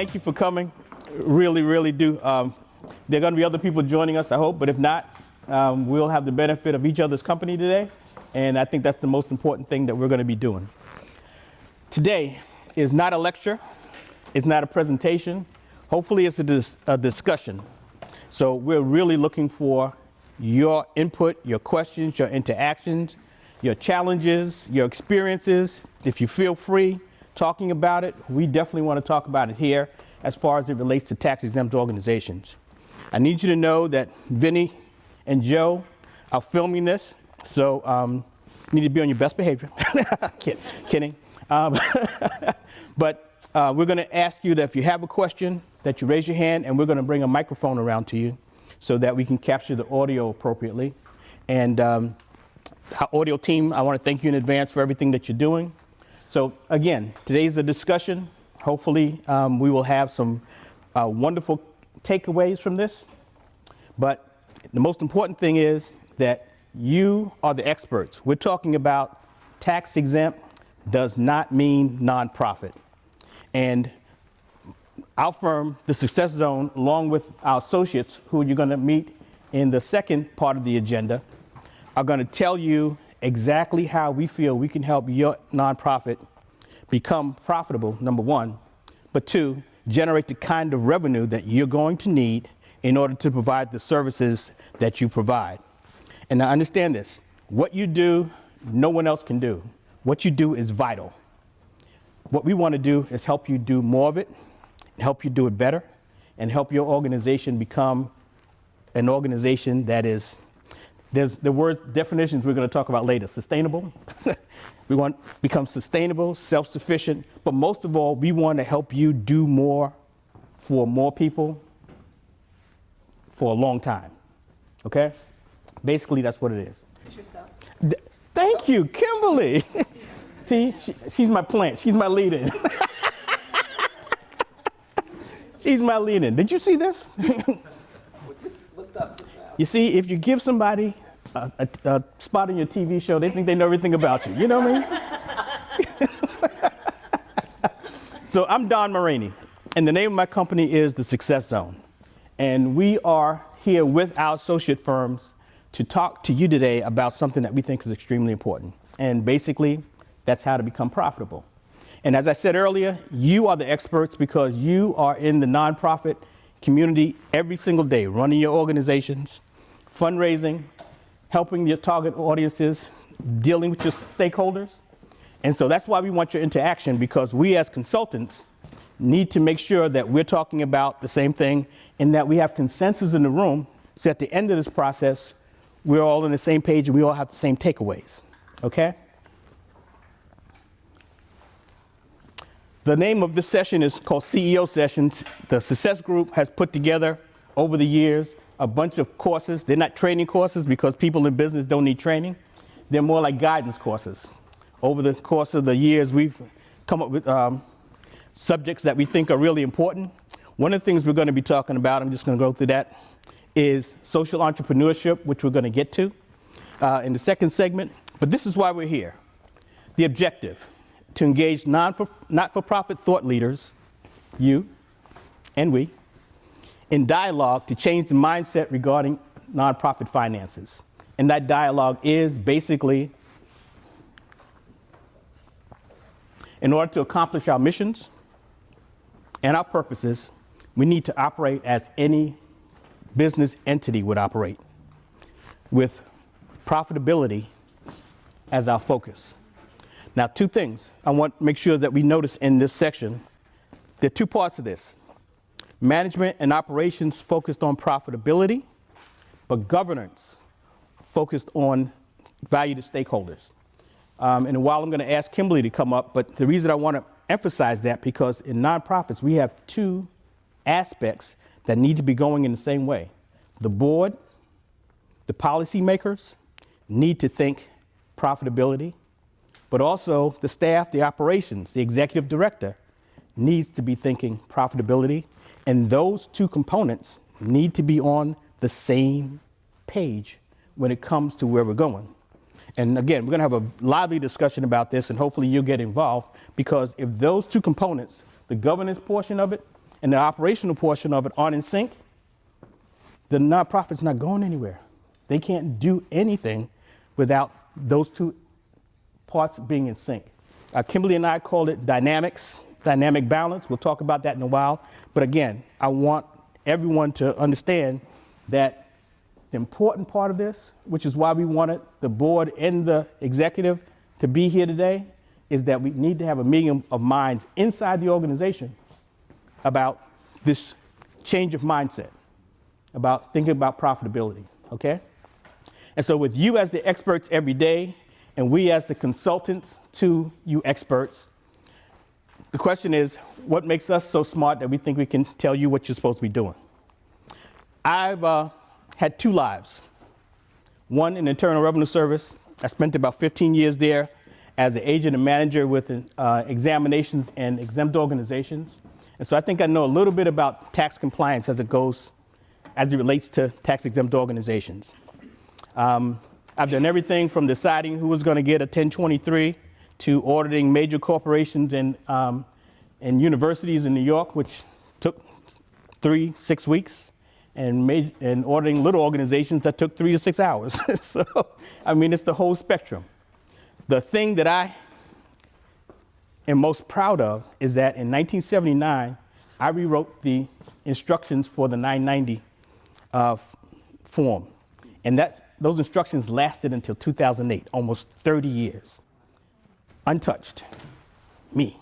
thank you for coming. Really, really do. There are going to be other people joining us, I hope, but if not, we'll have the benefit of each other's company today, and I think that's the most important thing that we're going to be doing. Today is not a lecture. It's not a presentation. Hopefully, it's a discussion. So we're really looking for your input, your questions, your interactions, your challenges, your experiences. If you feel free talking about it, we definitely want to talk about it here as far as it relates to tax-exempt organizations. I need you to know that Vinny and Joe are filming this, so you need to be on your best behavior. Kidding. But we're going to ask you that if you have a question, that you raise your hand, and we're going to bring a microphone around to you so that we can capture the audio appropriately. And our audio team, I want to thank you in advance for everything that you're doing. So again, today's a discussion. Hopefully we will have some wonderful takeaways from this. But the most important thing is that you are the experts. We're talking about tax exempt does not mean nonprofit. And our firm, the Success Zone, along with our associates who you're going to meet in the second part of the agenda, are going to tell you exactly how we feel we can help your nonprofit become profitable, number one, but two, generate the kind of revenue that you're going to need in order to provide the services that you provide. And now understand this, what you do, no one else can do. What you do is vital. What we want to do is help you do more of it, help you do it better, and help your organization become an organization that is, there's the word definitions we're going to talk about later, sustainable. We want to become sustainable, self-sufficient, but most of all, we want to help you do more for more people for a long time, okay? Basically, that's what it is. Thank you, Kimberly. See, she's my plant. She's my lead-in. She's my lead-in. Did you see this? Just looked up just now. You see, if you give somebody a spot on your TV show, they think they know everything about you. You know what I mean? So I'm Don Maraney, and the name of my company is the Success Zone. And we are here with our associate firms to talk to you today about something that we think is extremely important. And basically, that's how to become profitable. And as I said earlier, you are the experts because you are in the nonprofit community every single day, running your organizations, fundraising, helping your target audiences, dealing with your stakeholders. And so that's why we want your interaction, because we as consultants need to make sure that we're talking about the same thing and that we have consensus in the room. So at the end of this process, we're all on the same page and we all have the same takeaways, okay? The name of this session is called CEO Sessions. The Success Group has put together over the years a bunch of courses. They're not training courses because people in business don't need training. They're more like guidance courses. Over the course of the years, we've come up with subjects that we think are really important. One of the things we're going to be talking about, I'm just going to go through that, is social entrepreneurship, which we're going to get to in the second segment. But this is why we're here. The objective: to engage not-for-profit thought leaders, you and we, in dialogue to change the mindset regarding nonprofit finances. And that dialogue is basically, in order to accomplish our missions and our purposes, we need to operate as any business entity would operate, with profitability as our focus. Now, two things I want to make sure that we notice in this section. There are two parts of this. Management and operations focused on profitability, but governance focused on value to stakeholders. In a while, I'm going to ask Kimberly to come up, but the reason I want to emphasize that, because in nonprofits, we have two aspects that need to be going in the same way. The board, the policymakers need to think profitability, but also the staff, the operations, the executive director needs to be thinking profitability, and those two components need to be on the same page when it comes to where we're going. And again, we're going to have a lively discussion about this, and hopefully you'll get involved, because if those two components, the governance portion of it and the operational portion of it aren't in sync, the nonprofit's not going anywhere. They can't do anything without those two parts being in sync. Kimberly and I called it dynamic balance. We'll talk about that in a while. But again, I want everyone to understand that the important part of this, which is why we wanted the board and the executive to be here today, is that we need to have a meeting of minds inside the organization about this change of mindset, about thinking about profitability, okay? And so with you as the experts every day, and we as the consultants to you experts, the question is, what makes us so smart that we think we can tell you what you're supposed to be doing? I've had two lives. One in Internal Revenue Service. I spent about 15 years there as an agent and manager with examinations and exempt organizations. And so I think I know a little bit about tax compliance as it relates to tax-exempt organizations. I've done everything from deciding who was going to get a 1023 to auditing major corporations and universities in New York, which took 6 weeks, and auditing little organizations that took 3 to 6 hours. So, I mean, it's the whole spectrum. The thing that I am most proud of is that in 1979, I rewrote the instructions for the 990 form. And those instructions lasted until 2008, almost 30 years. Untouched. Me.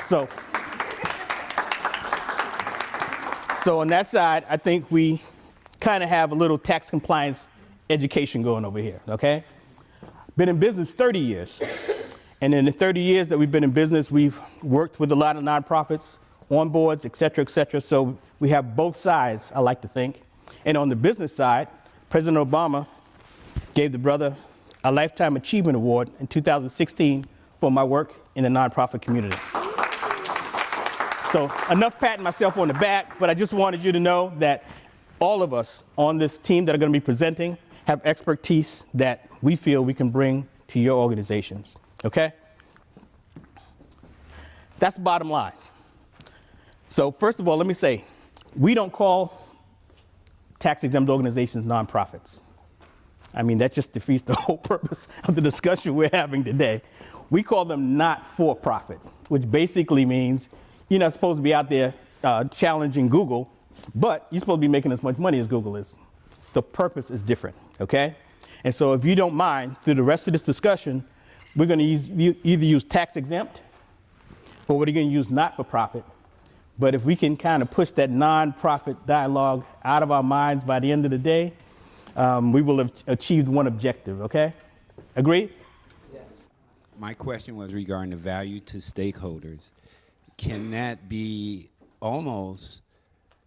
So on that side, I think we kind of have a little tax compliance education going over here, okay? Been in business 30 years. And in the 30 years that we've been in business, we've worked with a lot of nonprofits, on boards, et cetera, et cetera. So we have both sides, I like to think. And on the business side, President Obama gave the brother a Lifetime Achievement Award in 2016 for my work in the nonprofit community. So enough patting myself on the back, but I just wanted you to know that all of us on this team that are going to be presenting have expertise that we feel we can bring to your organizations, okay? That's the bottom line. So first of all, let me say, we don't call tax-exempt organizations nonprofits. I mean, that just defeats the whole purpose of the discussion we're having today. We call them not-for-profit, which basically means you're not supposed to be out there challenging Google, but you're supposed to be making as much money as Google is. The purpose is different, okay? And so if you don't mind, through the rest of this discussion, we're going to either use tax-exempt or we're going to use not-for-profit. But if we can kind of push that non-profit dialogue out of our minds by the end of the day, we will have achieved one objective, okay? Agree? Yes. My question was regarding the value to stakeholders. Can that be almost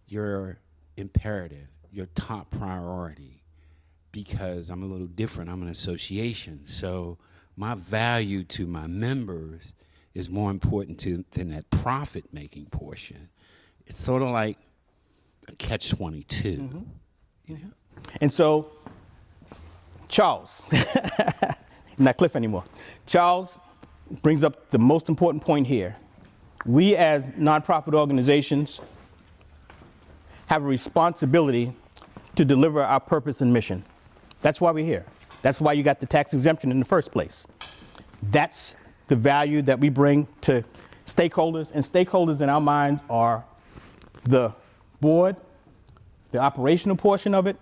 your imperative, your top priority? Because I'm a little different. I'm an association. So my value to my members is more important than that profit-making portion. It's sort of like a catch-22, you know? And so, Charles, not Cliff anymore. Charles brings up the most important point here. We as nonprofit organizations have a responsibility to deliver our purpose and mission. That's why we're here. That's why you got the tax exemption in the first place. That's the value that we bring to stakeholders, and stakeholders in our minds are the board, the operational portion of it,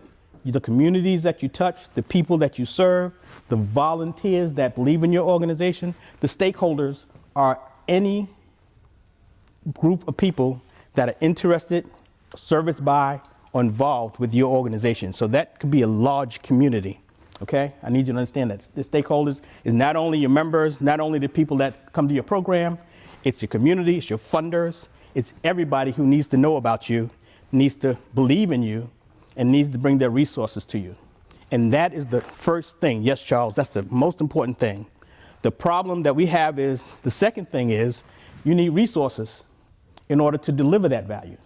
the communities that you touch, the people that you serve, the volunteers that believe in your organization. The stakeholders are any group of people that are interested, serviced by, or involved with your organization. So that could be a large community. Okay, I need you to understand that the stakeholders is not only your members, not only the people that come to your program, it's your community, it's your funders, it's everybody who needs to know about you, needs to believe in you, and needs to bring their resources to you. And that is the first thing. Yes, Charles, that's the most important thing. The problem that we have is, the second thing is, you need resources in order to deliver that value.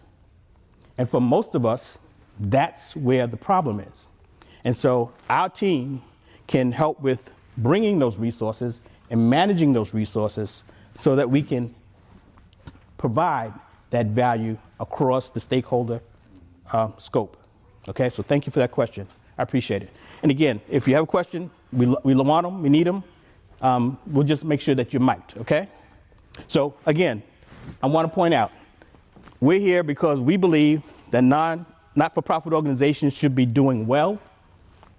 And for most of us, that's where the problem is. And so our team can help with bringing those resources and managing those resources so that we can provide that value across the stakeholder scope. Okay, so thank you for that question. I appreciate it. And again, if you have a question, we want them, we need them. We'll just make sure that you're mic'd, okay? So again, I want to point out, we're here because we believe that not-for-profit organizations should be doing well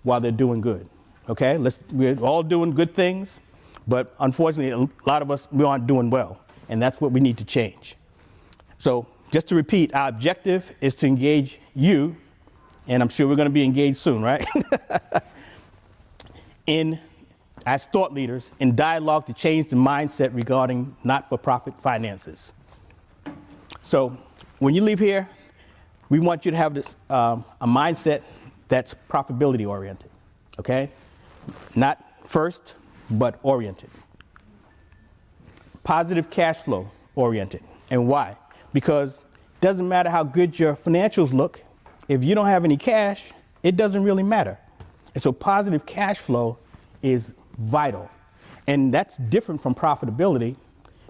while they're doing good, okay? We're all doing good things, but unfortunately, a lot of us, we aren't doing well, and that's what we need to change. So just to repeat, our objective is to engage you, and I'm sure we're going to be engaged soon, right? As thought leaders, in dialogue to change the mindset regarding not-for-profit finances. So when you leave here, we want you to have this a mindset that's profitability oriented, okay? Not first, but oriented. Positive cash flow oriented. And why? Because it doesn't matter how good your financials look, if you don't have any cash, it doesn't really matter. And so positive cash flow is vital. And that's different from profitability,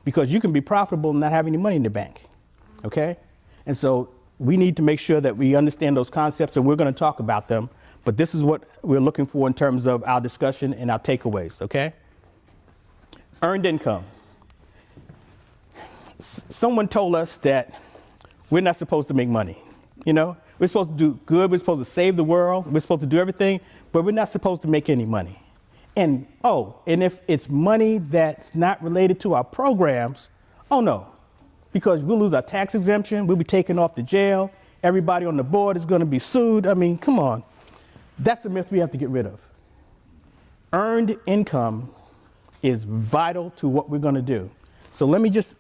because you can be profitable and not have any money in the bank, okay? And so we need to make sure that we understand those concepts, and we're going to talk about them, but this is what we're looking for in terms of our discussion and our takeaways, okay? Earned income. Someone told us that we're not supposed to make money, you know? We're supposed to do good, we're supposed to save the world, we're supposed to do everything, but we're not supposed to make any money. And if it's money that's not related to our programs, oh no, because we'll lose our tax exemption, we'll be taken off to jail, everybody on the board is going to be sued. I mean, come on. That's a myth we have to get rid of. Earned income is vital to what we're going to do. So let me just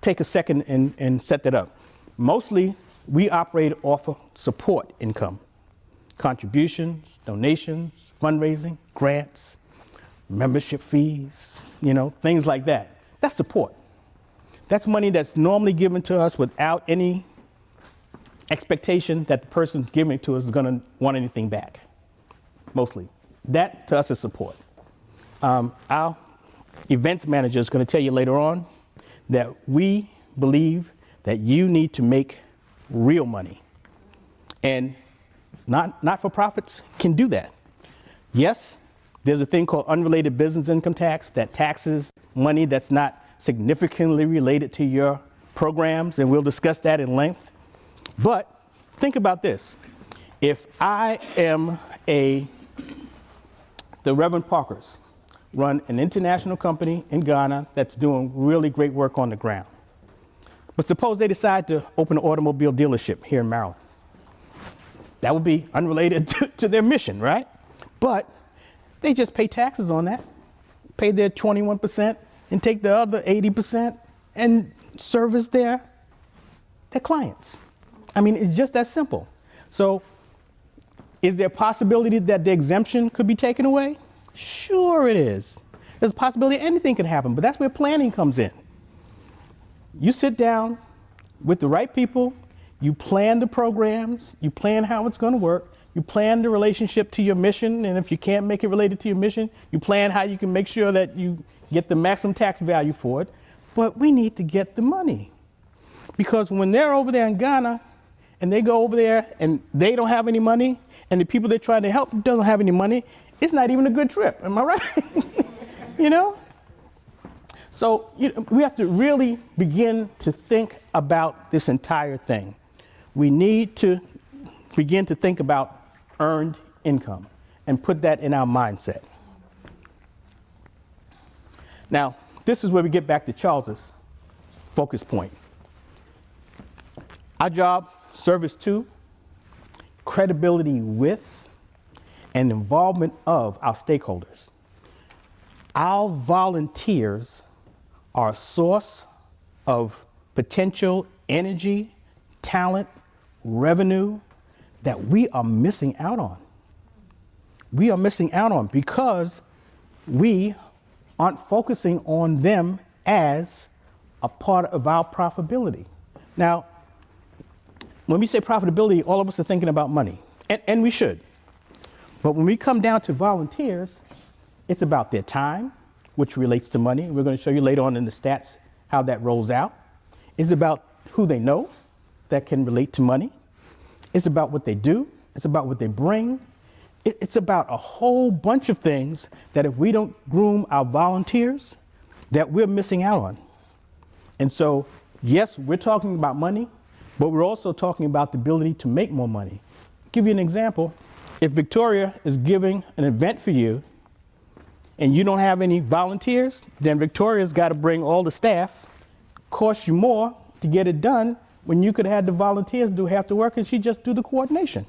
take a second and set that up. Mostly, we operate off of support income. Contributions, donations, fundraising, grants, membership fees, you know, things like that. That's support. That's money that's normally given to us without any expectation that the person giving it to us is going to want anything back, mostly. That to us is support. Our events manager is going to tell you later on that we believe that you need to make real money. And not-for-profits can do that. Yes, there's a thing called unrelated business income tax that taxes money that's not significantly related to your programs, and we'll discuss that in length. But think about this. If I am the Reverend Parkers run an international company in Ghana that's doing really great work on the ground. But suppose they decide to open an automobile dealership here in Maryland. That would be unrelated to their mission, right? But they just pay taxes on that, pay their 21% and take the other 80% and service their clients. I mean, it's just that simple. So is there a possibility that the exemption could be taken away? Sure it is. There's a possibility anything can happen, but that's where planning comes in. You sit down with the right people, you plan the programs, you plan how it's going to work, you plan the relationship to your mission, and if you can't make it related to your mission, you plan how you can make sure that you get the maximum tax value for it. But we need to get the money. Because when they're over there in Ghana, and they go over there and they don't have any money, and the people they're trying to help don't have any money, it's not even a good trip. Am I right? You know? So we have to really begin to think about this entire thing. We need to begin to think about earned income and put that in our mindset. Now, this is where we get back to Charles's focus point. Our job, service to, credibility with, and involvement of our stakeholders. Our volunteers are a source of potential energy, talent, revenue that we are missing out on. We are missing out on because we aren't focusing on them as a part of our profitability. Now, when we say profitability, all of us are thinking about money, and we should. But when we come down to volunteers, it's about their time, which relates to money. We're going to show you later on in the stats how that rolls out. It's about who they know that can relate to money. It's about what they do. It's about what they bring. It's about a whole bunch of things that if we don't groom our volunteers, that we're missing out on. And so, yes, we're talking about money, but we're also talking about the ability to make more money. Give you an example. If Victoria is giving an event for you and you don't have any volunteers, then Victoria's got to bring all the staff, cost you more to get it done when you could have had the volunteers do half the work and she just do the coordination,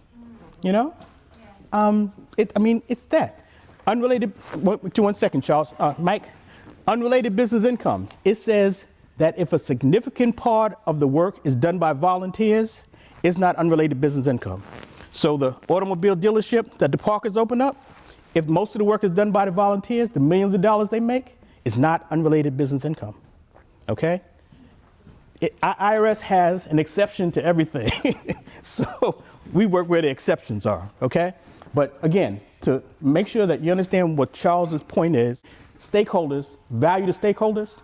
you know? It's that. Unrelated, one second, Charles. Mike, unrelated business income. It says that if a significant part of the work is done by volunteers, it's not unrelated business income. So the automobile dealership that the Parkers open up, if most of the work is done by the volunteers, the millions of dollars they make is not unrelated business income, okay? IRS has an exception to everything. So we work where the exceptions are, okay? But again, to make sure that you understand what Charles's point is, stakeholders, value to stakeholders,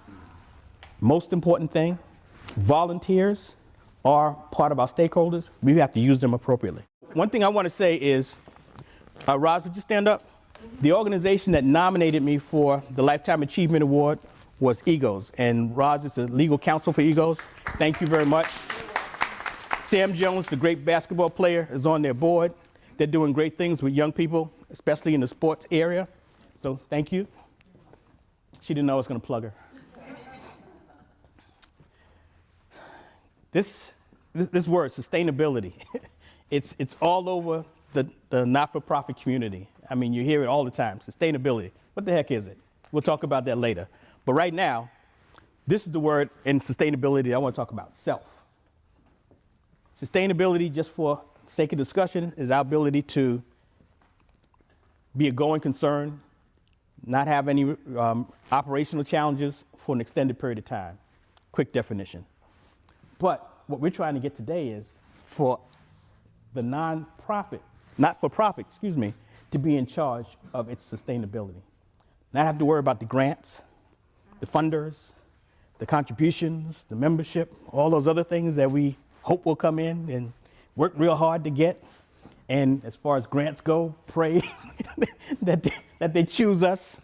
most important thing, volunteers are part of our stakeholders. We have to use them appropriately. One thing I want to say is, Roz, would you stand up? The organization that nominated me for the Lifetime Achievement Award was EGOS, and Roz is the legal counsel for EGOS. Thank you very much. Sam Jones, the great basketball player, is on their board. They're doing great things with young people, especially in the sports area. So thank you. She didn't know I was going to plug her. This word, sustainability, it's all over the not-for-profit community. I mean, you hear it all the time, sustainability. What the heck is it? We'll talk about that later. But right now, this is the word in sustainability I want to talk about, self. Sustainability, just for sake of discussion, is our ability to be a going concern, not have any operational challenges for an extended period of time. Quick definition. But what we're trying to get today is for the not-for-profit, to be in charge of its sustainability. Not have to worry about the grants, the funders, the contributions, the membership, all those other things that we hope will come in and work real hard to get. And as far as grants go, pray that they choose us.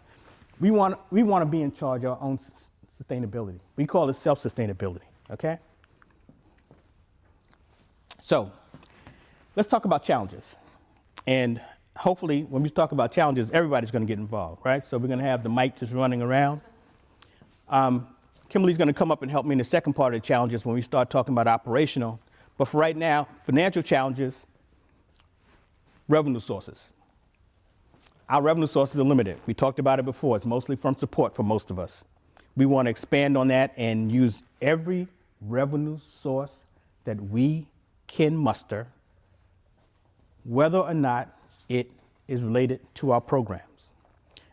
We want to be in charge of our own sustainability. We call it self-sustainability, okay? So let's talk about challenges. And hopefully when we talk about challenges, everybody's going to get involved, right? So we're going to have the mic just running around. Kimberly's going to come up and help me in the second part of the challenges when we start talking about operational. But for right now, financial challenges, revenue sources. Our revenue sources are limited. We talked about it before. It's mostly from support for most of us. We want to expand on that and use every revenue source that we can muster, whether or not it is related to our programs.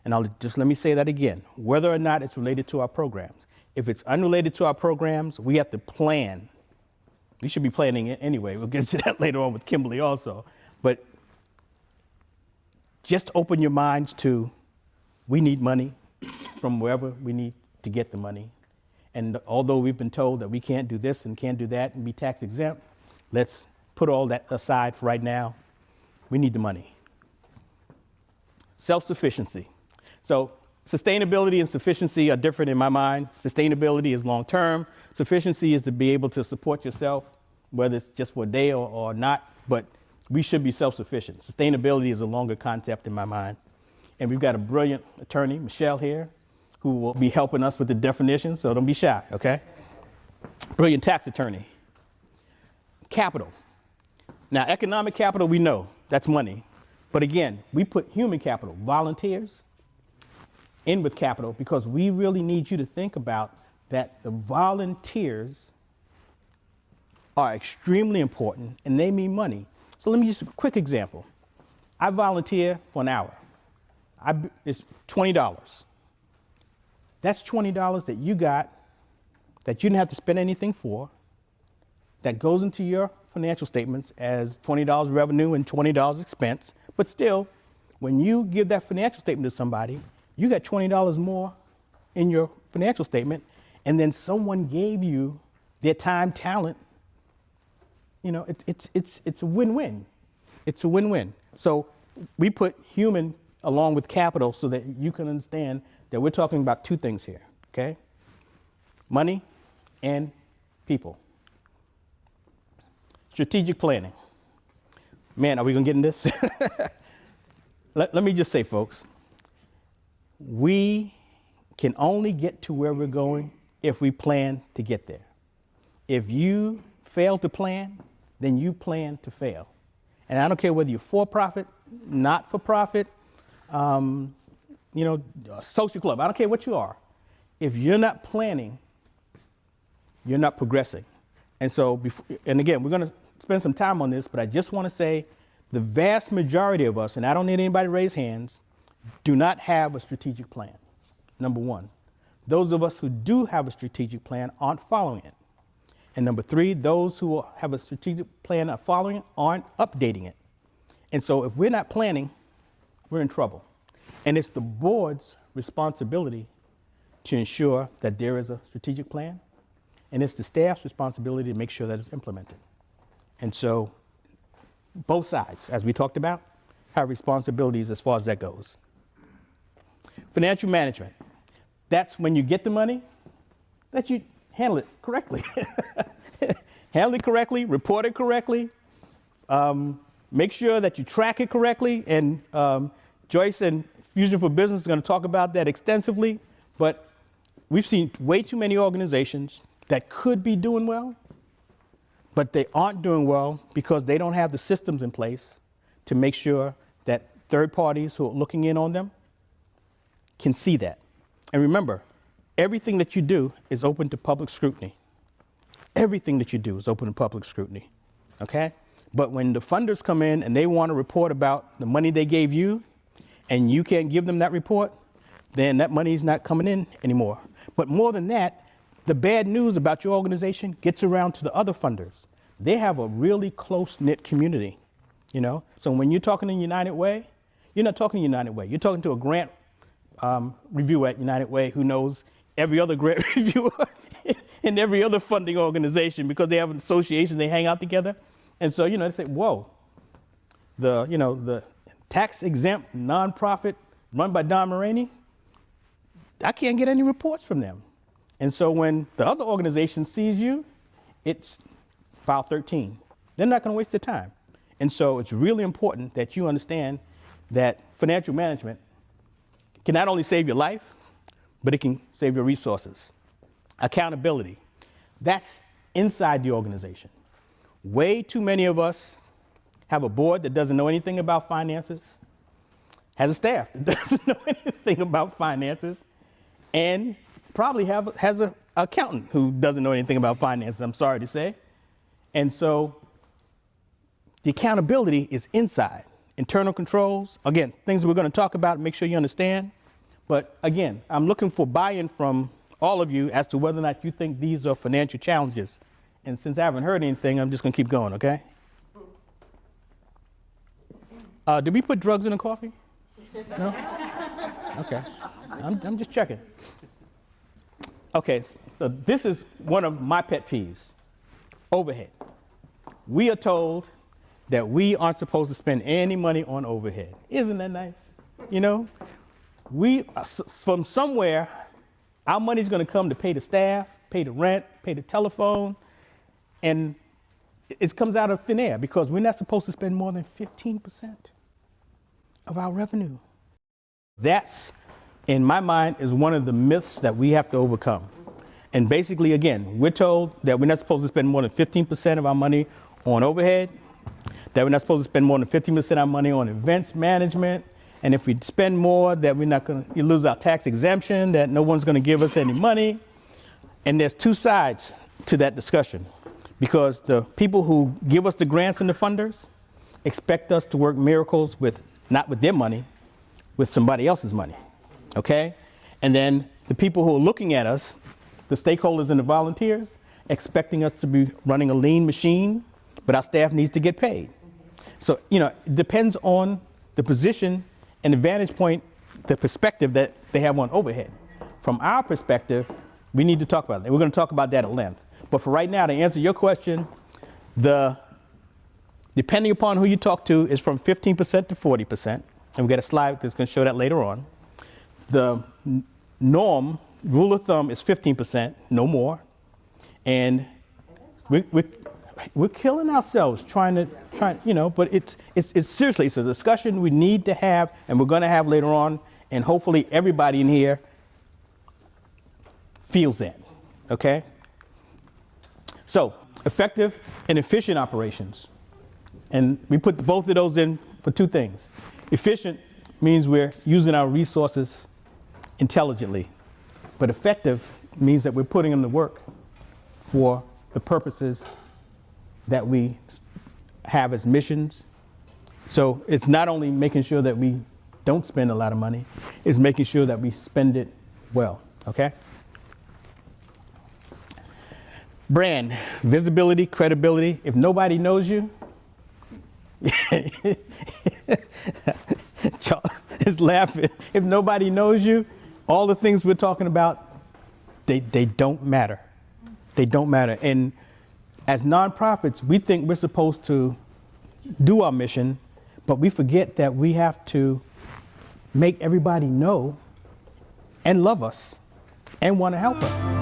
And let me say that again, whether or not it's related to our programs. If it's unrelated to our programs, we have to plan. We should be planning it anyway. We'll get to that later on with Kimberly also. But just open your minds to, we need money from wherever we need to get the money. And although we've been told that we can't do this and can't do that and be tax exempt, let's put all that aside for right now. We need the money. Self-sufficiency. So sustainability and sufficiency are different in my mind. Sustainability is long-term. Sufficiency is to be able to support yourself, whether it's just for a day or not, but we should be self-sufficient. Sustainability is a longer concept in my mind. And we've got a brilliant attorney, Michelle, here, who will be helping us with the definition, so don't be shy, okay? Brilliant tax attorney. Capital. Now, economic capital, we know, that's money. But again, we put human capital, volunteers, in with capital because we really need you to think about that the volunteers are extremely important and they mean money. So let me just a quick example. I volunteer for an hour. It's $20. That's $20 that you got that you didn't have to spend anything for, that goes into your financial statements as $20 revenue and $20 expense. But still, when you give that financial statement to somebody, you got $20 more in your financial statement, and then someone gave you their time, talent. You know, it's a win-win. It's a win-win. So we put human along with capital so that you can understand that we're talking about two things here, okay? Money and people. Strategic planning. Man, are we gonna get in this? Let me just say, folks, we can only get to where we're going if we plan to get there. If you fail to plan, then you plan to fail. And I don't care whether you're for-profit, not-for-profit, social club, I don't care what you are. If you're not planning, you're not progressing. And so, and again, we're gonna spend some time on this, but I just wanna say the vast majority of us, and I don't need anybody to raise hands, do not have a strategic plan, number one. Those of us who do have a strategic plan aren't following it. And number three, those who have a strategic plan and are following it aren't updating it. And so if we're not planning, we're in trouble. And it's the board's responsibility to ensure that there is a strategic plan, and it's the staff's responsibility to make sure that it's implemented. And so both sides, as we talked about, have responsibilities as far as that goes. Financial management. That's when you get the money, that you handle it correctly. Handle it correctly, report it correctly, make sure that you track it correctly. And Joyce and Fusion for Business are going to talk about that extensively. But we've seen way too many organizations that could be doing well, but they aren't doing well because they don't have the systems in place to make sure that third parties who are looking in on them can see that. And remember, everything that you do is open to public scrutiny. Everything that you do is open to public scrutiny, okay? But when the funders come in and they want to report about the money they gave you and you can't give them that report, then that money is not coming in anymore. But more than that, the bad news about your organization gets around to the other funders. They have a really close-knit community, you know? So when you're talking to United Way, you're not talking to United Way. You're talking to a grant reviewer at United Way who knows every other grant reviewer and every other funding organization because they have an association, they hang out together. And so, they say, whoa, the tax-exempt nonprofit run by Don Maraney, I can't get any reports from them. And so when the other organization sees you, it's file 13. They're not going to waste their time. And so it's really important that you understand that financial management can not only save your life, but it can save your resources. Accountability. That's inside the organization. Way too many of us have a board that doesn't know anything about finances, has a staff that doesn't know anything about finances, and probably has an accountant who doesn't know anything about finances, I'm sorry to say. And so the accountability is inside. Internal controls, again, things we're going to talk about, make sure you understand. But again, I'm looking for buy-in from all of you as to whether or not you think these are financial challenges. And since I haven't heard anything, I'm just going to keep going, okay? Did we put drugs in the coffee? No? Okay. I'm just checking. Okay, so this is one of my pet peeves. Overhead. We are told that we aren't supposed to spend any money on overhead. Isn't that nice? We, from somewhere, our money's going to come to pay the staff, pay the rent, pay the telephone, and it comes out of thin air because we're not supposed to spend more than 15% of our revenue. That's, in my mind, is one of the myths that we have to overcome. And basically, again, we're told that we're not supposed to spend more than 15% of our money on overhead, that we're not supposed to spend more than 15% of our money on events management, and if we spend more, that we're not going to lose our tax exemption, that no one's going to give us any money. And there's two sides to that discussion because the people who give us the grants and the funders expect us to work miracles not with their money, with somebody else's money, okay? And then the people who are looking at us, the stakeholders and the volunteers, expecting us to be running a lean machine, but our staff needs to get paid. So, it depends on the position and the vantage point, the perspective that they have on overhead. From our perspective, we need to talk about that. We're going to talk about that at length. But for right now, to answer your question, depending upon who you talk to, is from 15% to 40%. And we got a slide that's going to show that later on. The norm, rule of thumb, is 15%, no more. And we're killing ourselves trying, but it's seriously, it's a discussion we need to have, and we're going to have later on, and hopefully everybody in here feels that, okay? So, effective and efficient operations. And we put both of those in for two things. Efficient means we're using our resources intelligently, but effective means that we're putting them to work for the purposes that we have as missions. So it's not only making sure that we don't spend a lot of money, it's making sure that we spend it well, okay? Brand, visibility, credibility. If nobody knows you, Charles is laughing. If nobody knows you, all the things we're talking about, they don't matter. They don't matter. And as nonprofits, we think we're supposed to do our mission, but we forget that we have to make everybody know and love us and want to help us.